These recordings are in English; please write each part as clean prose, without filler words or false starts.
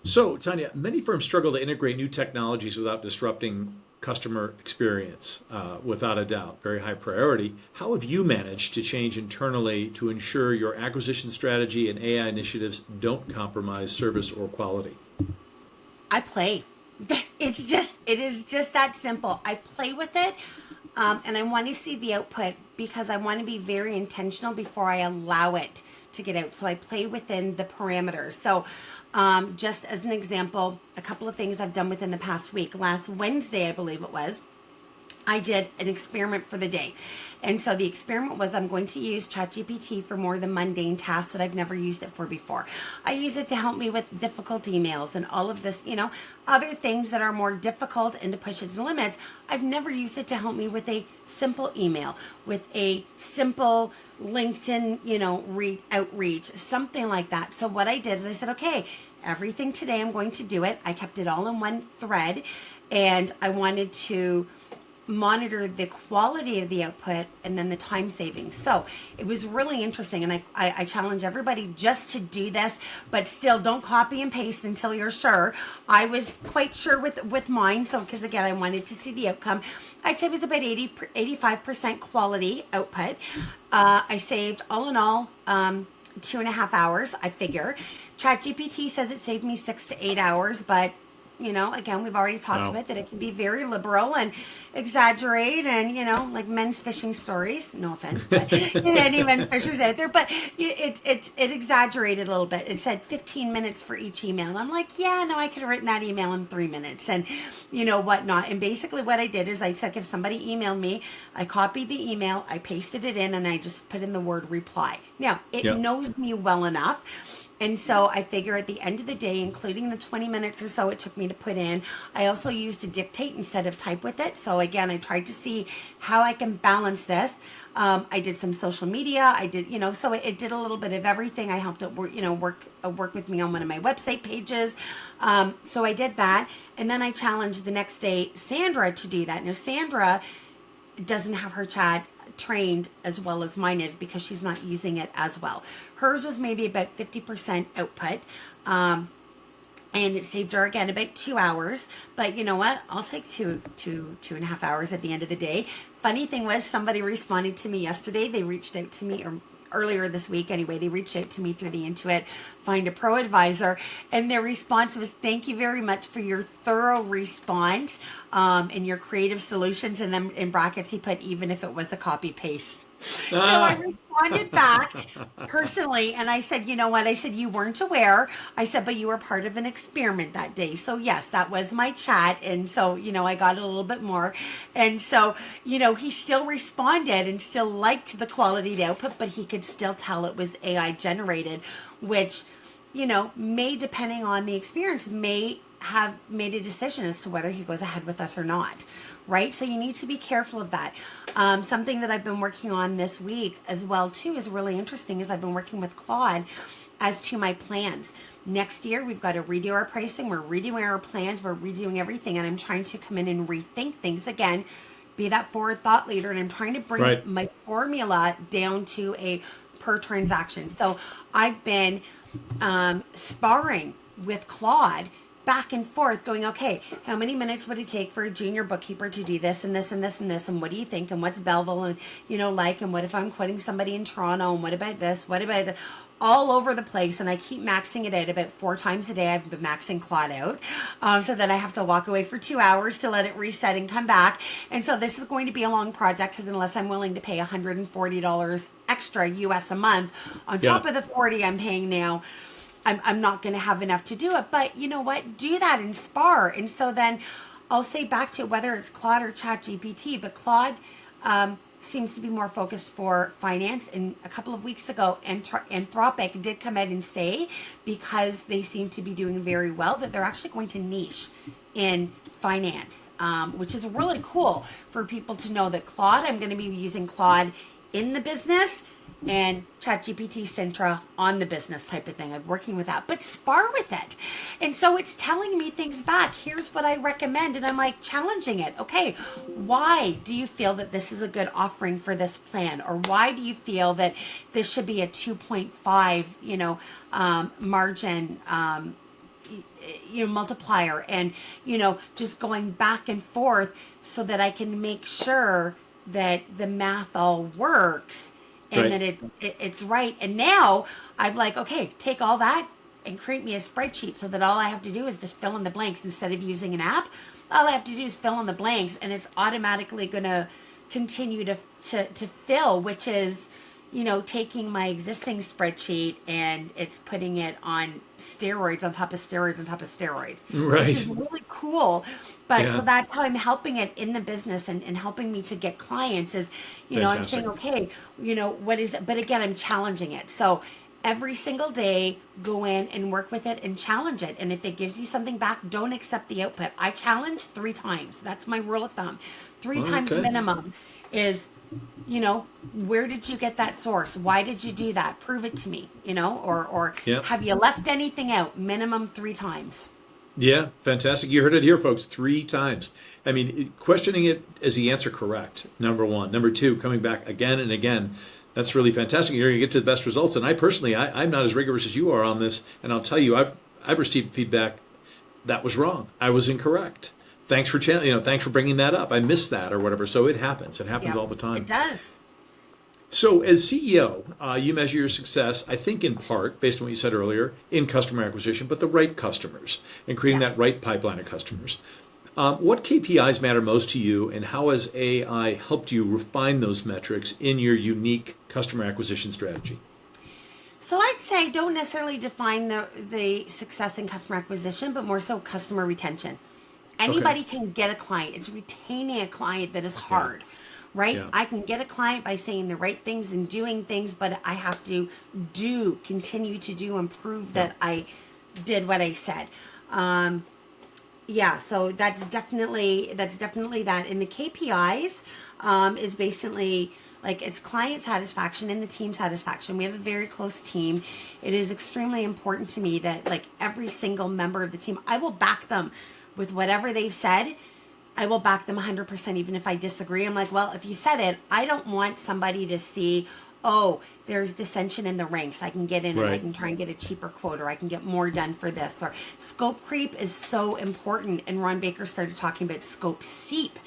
So, Tanya, many firms struggle to integrate new technologies without disrupting customer experience, without a doubt. Very high priority. How have you managed to change internally to ensure your acquisition strategy and AI initiatives don't compromise service or quality? I play. It is just that simple. I play with it, and I want to see the output because I want to be very intentional before I allow it to get out. So I play within the parameters. So, just as an example, a couple of things I've done within the past week. Last Wednesday, I believe it was, I did an experiment for the day. And so the experiment was I'm going to use ChatGPT for more than mundane tasks that I've never used it for before. I use it to help me with difficult emails and all of this, other things that are more difficult and to push its limits. I've never used it to help me with a simple email, with a simple LinkedIn, outreach, something like that. So what I did is I said, okay, everything today I'm going to do it. I kept it all in one thread and I wanted to monitor the quality of the output and then the time savings. So it was really interesting. And I challenge everybody just to do this, but still don't copy and paste until you're sure. I was quite sure with mine. So, because again, I wanted to see the outcome. I'd say it was about 85% quality output. I saved all in all, 2.5 hours, I figure. ChatGPT says it saved me 6 to 8 hours, but again, we've already talked Wow. about that it can be very liberal and exaggerate and, like men's fishing stories. No offense, but any men fishers out there, but it exaggerated a little bit. It said 15 minutes for each email. And I'm like, yeah, no, I could have written that email in 3 minutes and, whatnot. And basically what I did is I took, if somebody emailed me, I copied the email, I pasted it in, and I just put in the word reply. Now, it Yeah. knows me well enough. And so I figure at the end of the day, including the 20 minutes or so it took me to put in, I also used to dictate instead of type with it. So again, I tried to see how I can balance this. I did some social media. I did, so it did a little bit of everything. I helped it work with me on one of my website pages. So I did that. And then I challenged the next day Sandra to do that. Now, Sandra doesn't have her chat trained as well as mine is because she's not using it as well. Hers was maybe about 50% output. And it saved her again about 2 hours. But you know what? I'll take 2.5 hours at the end of the day. Funny thing was, somebody responded to me yesterday. They reached out to me, or earlier this week anyway, they reached out to me through the Intuit Find a Pro advisor, and their response was, thank you very much for your thorough response, and your creative solutions. And then in brackets he put, even if it was a copy paste. So I Ah. responded back personally and I said, you know what? I said, you weren't aware. I said, but you were part of an experiment that day. So yes, that was my chat. And so, I got a little bit more. And so, he still responded and still liked the quality of the output, but he could still tell it was AI generated, which, may, depending on the experience, may have made a decision as to whether he goes ahead with us or not. Right? So you need to be careful of that. Something that I've been working on this week as well too is really interesting is I've been working with Claude as to my plans. Next year, we've got to redo our pricing. We're redoing our plans. We're redoing everything. And I'm trying to come in and rethink things again, be that forward thought leader. And I'm trying to bring Right. my formula down to a per transaction. So I've been sparring with Claude back and forth going, okay, how many minutes would it take for a junior bookkeeper to do this and this and this and this, and what do you think, and what's Belleville and and what if I'm quoting somebody in Toronto, and what about this, what about that, all over the place. And I keep maxing it out about 4 times a day. I've been maxing Claude out, so then I have to walk away for 2 hours to let it reset and come back. And so this is going to be a long project because unless I'm willing to pay $140 extra US a month on Yeah. top of the 40 I'm paying now, I'm not going to have enough to do it. But you know what? Do that and spar. And so then I'll say back to it, whether it's Claude or ChatGPT, but Claude seems to be more focused for finance. And a couple of weeks ago, Anthropic did come out and say, because they seem to be doing very well, that they're actually going to niche in finance, which is really cool for people to know that Claude, I'm going to be using Claude in the business and ChatGPT Sintra on the business type of thing. I'm working with that, but spar with it. And so it's telling me things back. Here's what I recommend. And I'm like challenging it. Okay, why do you feel that this is a good offering for this plan? Or why do you feel that this should be a 2.5, margin, multiplier, and just going back and forth so that I can make sure that the math all works and Right. that it's right. And now I've like, okay, take all that and create me a spreadsheet so that all I have to do is just fill in the blanks instead of using an app. All I have to do is fill in the blanks, and it's automatically going to continue to fill, which is taking my existing spreadsheet and it's putting it on steroids on top of steroids on top of steroids, which Right. is really cool. But so Yeah. that's how I'm helping it in the business, and helping me to get clients is, I'm Fantastic. saying, okay, what is it? But again, I'm challenging it. So every single day, go in and work with it and challenge it. And if it gives you something back, don't accept the output. I challenge 3 times. That's my rule of thumb. Three times Okay. minimum is, where did you get that source? Why did you do that? Prove it to me, or Yeah. have you left anything out? Minimum 3 times. Yeah, fantastic. You heard it here, folks, 3 times. I mean, questioning it, is the answer correct? Number one. Number two, coming back again and again. That's really fantastic. You're going to get to the best results. And I personally, I'm not as rigorous as you are on this. And I'll tell you, I've received feedback that was wrong. I was incorrect. Thanks for thanks for bringing that up. I missed that or whatever. So it happens. It happens Yeah, all the time. it does. So, as CEO, you measure your success, I think, in part, based on what you said earlier, in customer acquisition, but the right customers and creating Yes. that right pipeline of customers. What KPIs matter most to you, and how has AI helped you refine those metrics in your unique customer acquisition strategy? So I'd say don't necessarily define the success in customer acquisition, but more so customer retention. Anybody can get a client. It's retaining a client that is hard, right? Yeah. I can get a client by saying the right things and doing things, but I have to continue to do and prove that I did what I said. So that's definitely that. And the KPIs is basically like it's client satisfaction and the team satisfaction. We have a very close team. It is extremely important to me that like every single member of the team, I will back them with whatever they've said. I will back them 100%, even if I disagree. I'm like, well, if you said it, I don't want somebody to see, oh, there's dissension in the ranks. I can get in and I Right. can try and get a cheaper quote, or I can get more done for this. Or scope creep is so important. And Ron Baker started talking about scope seep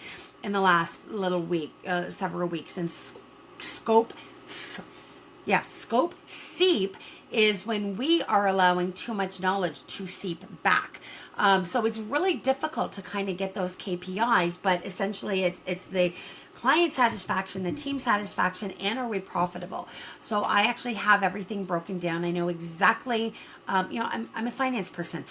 in the last several weeks. And scope seep is when we are allowing too much knowledge to seep back. So it's really difficult to kind of get those KPIs, but essentially it's the client satisfaction, the team satisfaction, and are we profitable? So I actually have everything broken down. I know exactly, I'm a finance person.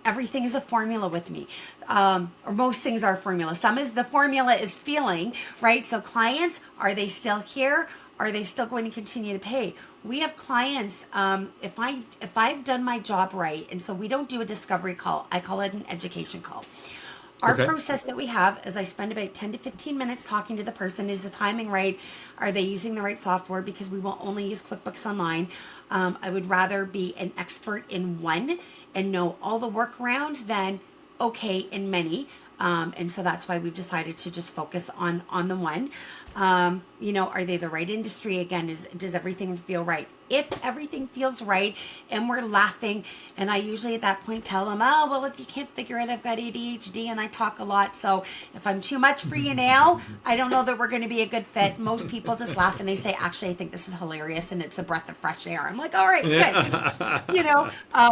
Everything is a formula with me, or most things are formula. Some is the formula is feeling, right? So clients, are they still here? Are they still going to continue to pay? We have clients, if I've done my job right, and so we don't do a discovery call, I call it an education call. Our Okay. process that we have is I spend about 10 to 15 minutes talking to the person. Is the timing right? Are they using the right software? Because we will only use QuickBooks Online. I would rather be an expert in one and know all the workarounds than okay in many. And so that's why we've decided to just focus on the one. Are they the right industry? Again, does everything feel right? If everything feels right and we're laughing, and I usually at that point tell them, oh, well, if you can't figure it, I've got ADHD and I talk a lot. So if I'm too much for you now, I don't know that we're going to be a good fit. Most people just laugh and they say, actually, I think this is hilarious and it's a breath of fresh air. I'm like, all right, good.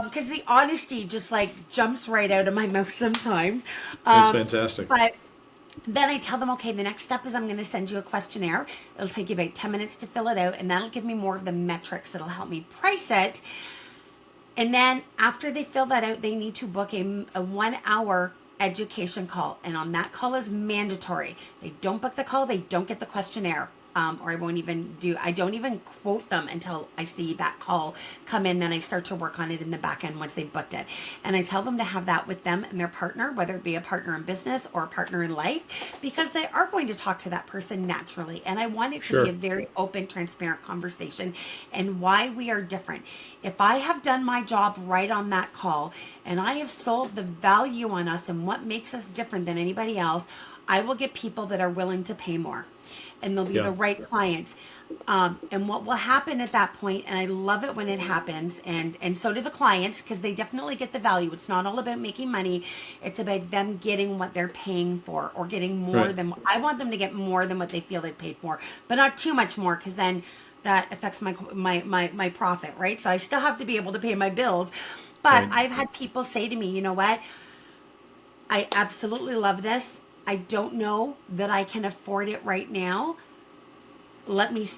Because the honesty just like jumps right out of my mouth sometimes. That's fantastic. But then I tell them, okay, the next step is I'm going to send you a questionnaire. It'll take you about 10 minutes to fill it out, and that'll give me more of the metrics that'll help me price it. And then after they fill that out, they need to book a 1 hour education call. And on that call is mandatory. They don't book the call, they don't get the questionnaire. Or I don't even quote them until I see that call come in. Then I start to work on it in the back end once they've booked it. And I tell them to have that with them and their partner, whether it be a partner in business or a partner in life, because they are going to talk to that person naturally. And I want it to be a very open, transparent conversation and why we are different. If I have done my job right on that call and I have sold the value on us and what makes us different than anybody else, I will get people that are willing to pay more. And they'll be the right clients. And what will happen at that point, and I love it when it happens, and so do the clients, because they definitely get the value. It's not all about making money. It's about them getting what they're paying for, or getting more Right. than, I want them to get more than what they feel they've paid for, but not too much more, because then that affects my profit, right? So I still have to be able to pay my bills. But Right. I've had people say to me, you know what? I absolutely love this. I don't know that I can afford it right now. Let me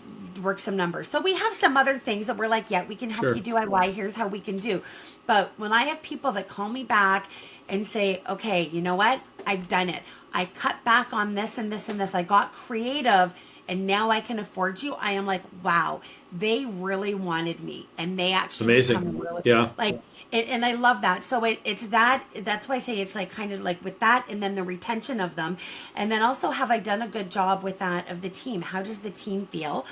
work some numbers. So we have some other things that we're like, yeah, we can help Sure. you DIY. Here's how we can do. But when I have people that call me back and say, okay, you know what? I've done it. I cut back on this and this and this. I got creative and now I can afford you. I am like, wow, they really wanted me, and they actually become Amazing. really Yeah. like it, and I love that. So it's that's why I say it's like kind of like with that, and then the retention of them, and then also, have I done a good job with that of the team? How does the team feel?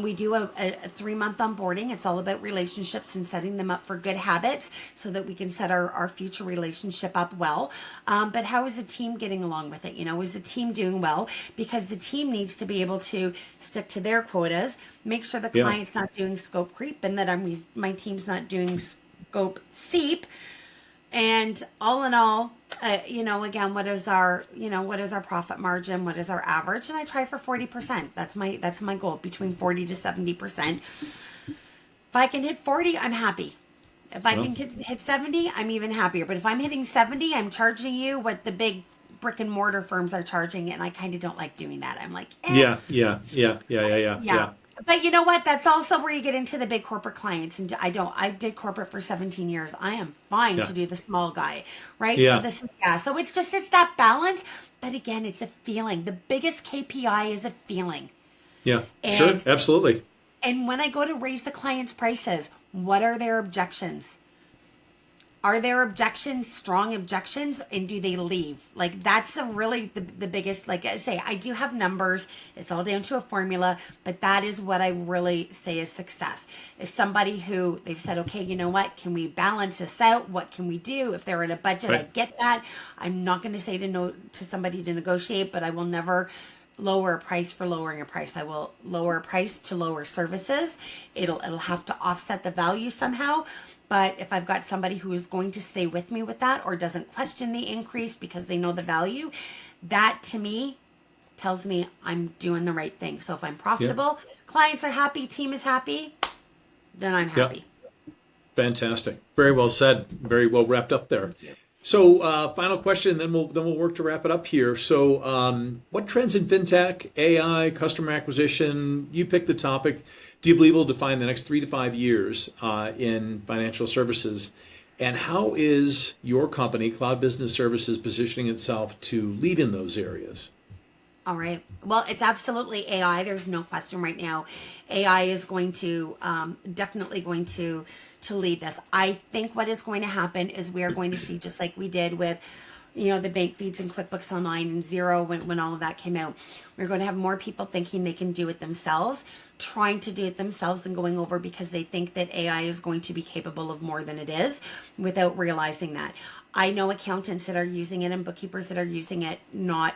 We do a 3-month onboarding. It's all about relationships and setting them up for good habits so that we can set our future relationship up well. But how is the team getting along with it? Is the team doing well? Because the team needs to be able to stick to their quotas, make sure the Yeah. client's not doing scope creep, and that my team's not doing scope seep. And all in all, again, what is our profit margin? What is our average? And I try for 40%. That's my goal, between 40 to 70%. If I can hit 40, I'm happy. If I Well, can hit 70, I'm even happier. But if I'm hitting 70, I'm charging you what the big brick and mortar firms are charging, and I kind of don't like doing that. I'm like, yeah. Yeah. Yeah. Yeah. Yeah. Yeah. yeah. Yeah. But you know what? That's also where you get into the big corporate clients. And I did corporate for 17 years. I am fine Yeah. to do the small guy, right? So Yeah. this is, yeah. So it's that balance. But again, it's a feeling. The biggest KPI is a feeling. Yeah. Sure. And, Absolutely. and when I go to raise the client's prices, what are their objections? Are there objections, strong objections, and do they leave? Like, that's the biggest, like I say, I do have numbers. It's all down to a formula, but that is what I really say is success. Is somebody who they've said, okay, you know what? Can we balance this out? What can we do? If they're in a budget, I Right. get that. I'm not going to say to somebody to negotiate, but I will never lower a price for lowering a price. I will lower a price to lower services. It'll have to offset the value somehow. But if I've got somebody who is going to stay with me with that, or doesn't question the increase because they know the value, that to me tells me I'm doing the right thing. So if I'm Yeah. profitable, clients are happy, team is happy, then I'm Yeah. happy. Fantastic. Very well said. Very well wrapped up there. So, final question, then we'll work to wrap it up here. So, what trends in fintech, AI, customer acquisition? You pick the topic. Do you believe will define the next 3 to 5 years in financial services? And how is your company, Cloud Business Services, positioning itself to lead in those areas? All right. Well, it's absolutely AI. There's no question right now. AI is going to definitely going to lead this. I think what is going to happen is we are going to see, just like we did with, the bank feeds and QuickBooks Online and Zero, when all of that came out. We're going to have more people thinking they can do it themselves, trying to do it themselves and going over because they think that AI is going to be capable of more than it is, without realizing that. I know accountants that are using it and bookkeepers that are using it not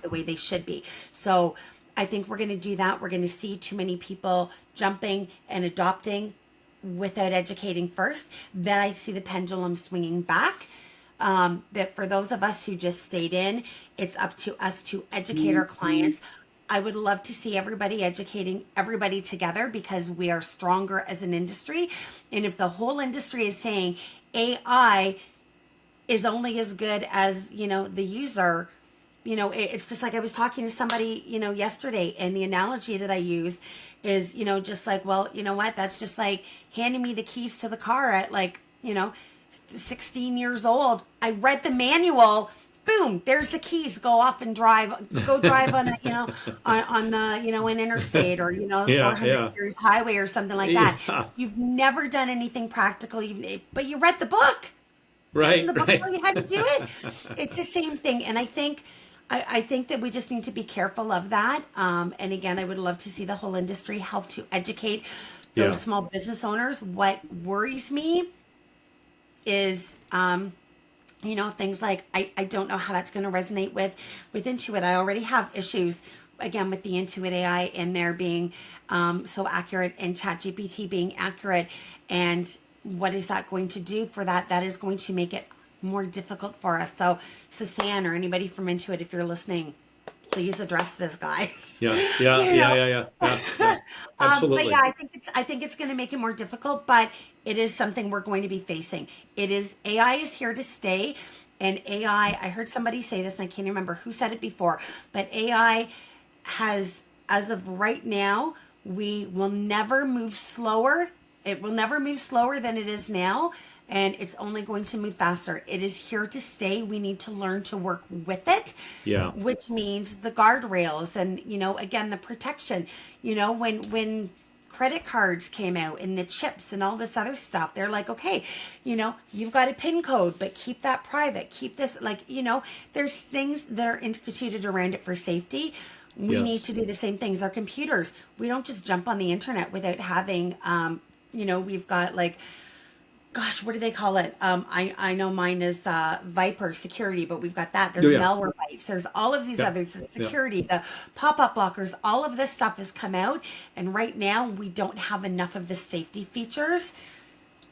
the way they should be. So I think we're going to do that. We're going to see too many people jumping and adopting without educating first. Then I see the pendulum swinging back. That for those of us who just stayed in, it's up to us to educate our clients. I would love to see everybody educating everybody together, because we are stronger as an industry. And if the whole industry is saying AI is only as good as, the user, it's just like I was talking to somebody, yesterday, and the analogy that I use is, just like, well, you know what? That's just like handing me the keys to the car at, like, 16 years old. I read the manual. Boom, there's the keys. Go off and go drive on a, on the, an interstate, or, Yeah. 400 Yeah. series highway or something like that. Yeah. You've never done anything practical, but you read the book. Isn't Right. the book Right. tell you how to do it? It's the same thing. And I think that we just need to be careful of that. And again, I would love to see the whole industry help to educate Yeah. those small business owners. What worries me is, things like, I don't know how that's going to resonate with Intuit. I already have issues again, with the Intuit AI in there being so accurate and ChatGPT being accurate. And what is that going to do for that? That is going to make it more difficult for us. So, Susan or anybody from Intuit, if you're listening, please address this, guys. Yeah, yeah, You yeah, know? yeah, yeah, yeah, yeah. But yeah, Absolutely. I think it's going to make it more difficult, but it is something we're going to be facing. It is AI is here to stay, and I heard somebody say this, and I can't remember who said it before, but AI has, as of right now, we will never move slower. It will never move slower than it is now, and it's only going to move faster. It is here to stay. We need to learn to work with it, Yeah, which means the guardrails and, again, the protection. When credit cards came out and the chips and all this other stuff, they're like, okay, you've got a PIN code, but keep that private. Keep this, like, there's things that are instituted around it for safety. We need yes. to do the same things. Our computers, we don't just jump on the internet without having, we've got like, gosh, what do they call it? I know mine is Viper security, but we've got that. Oh, There's yeah, Malwarebytes. There's all of these yeah, other yeah, security, the pop-up blockers. All of this stuff has come out, and right now we don't have enough of the safety features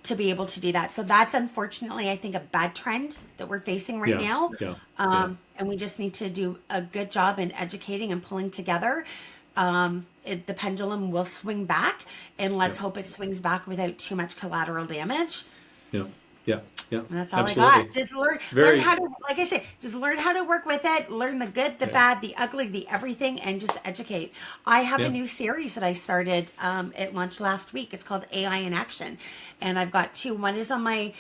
to be able to do that. So that's unfortunately, I think, a bad trend that we're facing right yeah, now. yeah, yeah, And we just need to do a good job in educating and pulling together. The pendulum will swing back, and yeah, let's hope it swings back without too much collateral damage. yeah, yeah, yeah. And that's all I Absolutely. got. Just learn Very how to, like I say, just learn how to work with it. Learn the good, the right. bad, the ugly, the everything, and just educate. I have a Yeah. new series that I started at lunch last week. It's called AI in Action, and I've got two. One is on my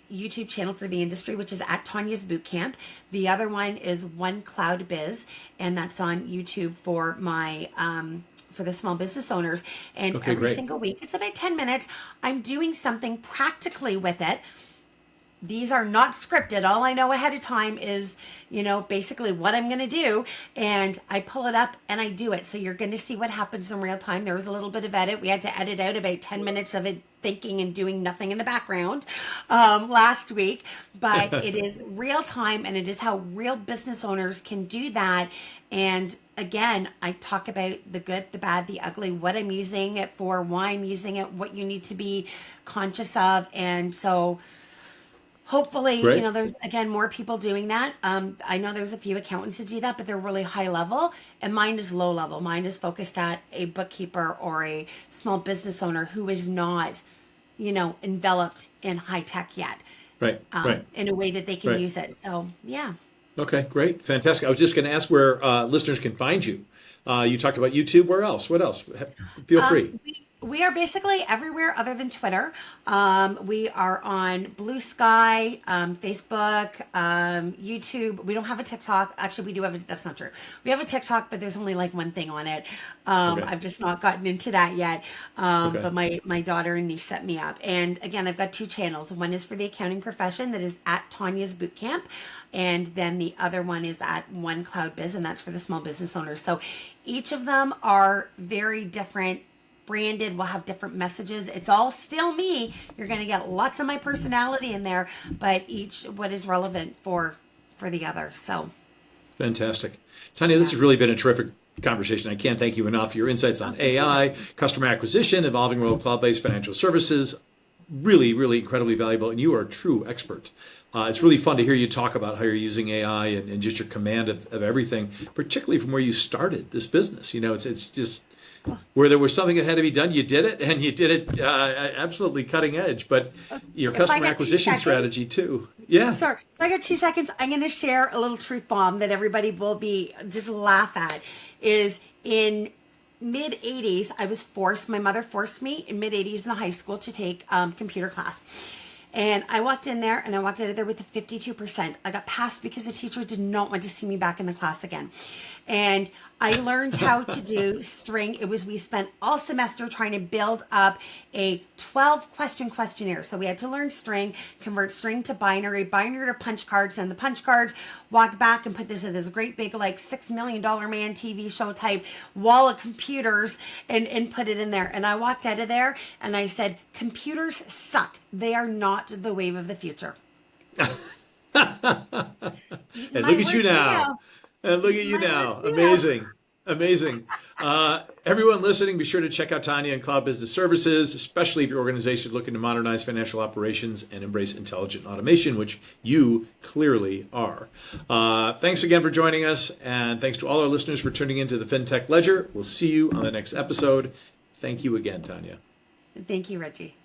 YouTube channel for the industry, which is at Tanya's Bootcamp. The other one is One Cloud Biz, and that's on YouTube for my for the small business owners. And Okay, every great. single week, it's about 10 minutes. I'm doing something practically with it. These are not scripted. All I know ahead of time is, basically what I'm going to do. And I pull it up and I do it. So you're going to see what happens in real time. There was a little bit of edit. We had to edit out about 10 minutes of it thinking and doing nothing in the background last week. But it is real time, and it is how real business owners can do that. And again, I talk about the good, the bad, the ugly, what I'm using it for, why I'm using it, what you need to be conscious of. And so hopefully, Great. there's again more people doing that. I know there's a few accountants that do that, but they're really high level, and mine is low level. Mine is focused at a bookkeeper or a small business owner who is not, enveloped in high tech yet, Right. Right. in a way that they can Right. use it. So yeah. Okay, great. Fantastic. I was just going to ask where listeners can find you. You talked about YouTube. Where else? What else? Feel free. We are basically everywhere other than Twitter. We are on Blue Sky, Facebook, YouTube. We don't have a TikTok. Actually, we do have that's not true. We have a TikTok, but there's only like one thing on it. Okay. I've just not gotten into that yet. Okay. But my daughter and niece set me up. And again, I've got two channels. One is for the accounting profession that is at Tanya's Bootcamp. And then the other one is at One Cloud Biz, and that's for the small business owners. So each of them are very different, branded, will have different messages. It's all still me. You're going to get lots of my personality in there, but each what is relevant for the other. So Fantastic. Tanya, this has really been a terrific conversation. I can't thank you enough. Your insights on AI, customer acquisition, evolving world of cloud-based financial services, really, really incredibly valuable. And you are a true expert. It's really fun to hear you talk about how you're using AI and just your command of everything, particularly from where you started this business. It's just where there was something that had to be done, you did it, and you did it absolutely cutting edge. But your if I customer get 2 acquisition seconds, strategy too. Yeah. sorry, if I got 2 seconds, I'm going to share a little truth bomb that everybody will be just laugh at. Is in mid 80s, I was forced. My mother forced me in mid 80s in high school to take computer class. And I walked in there and I walked out of there with a 52%. I got passed because the teacher did not want to see me back in the class again. And I learned how to do string. We spent all semester trying to build up a 12 question questionnaire. So we had to learn string, convert string to binary to punch cards, and the punch cards, walk back and put this in this great big like $6 million man TV show type wall of computers and put it in there. And I walked out of there and I said, computers suck. They are not the wave of the future. And My look at you words now. And look at you My words now. to you. Amazing. Amazing. Everyone listening, be sure to check out Tanya and Cloud Business Services, especially if your organization is looking to modernize financial operations and embrace intelligent automation, which you clearly are. Thanks again for joining us, and thanks to all our listeners for tuning into the FinTech Ledger. We'll see you on the next episode. Thank you again, Tanya. Thank you, Reggie.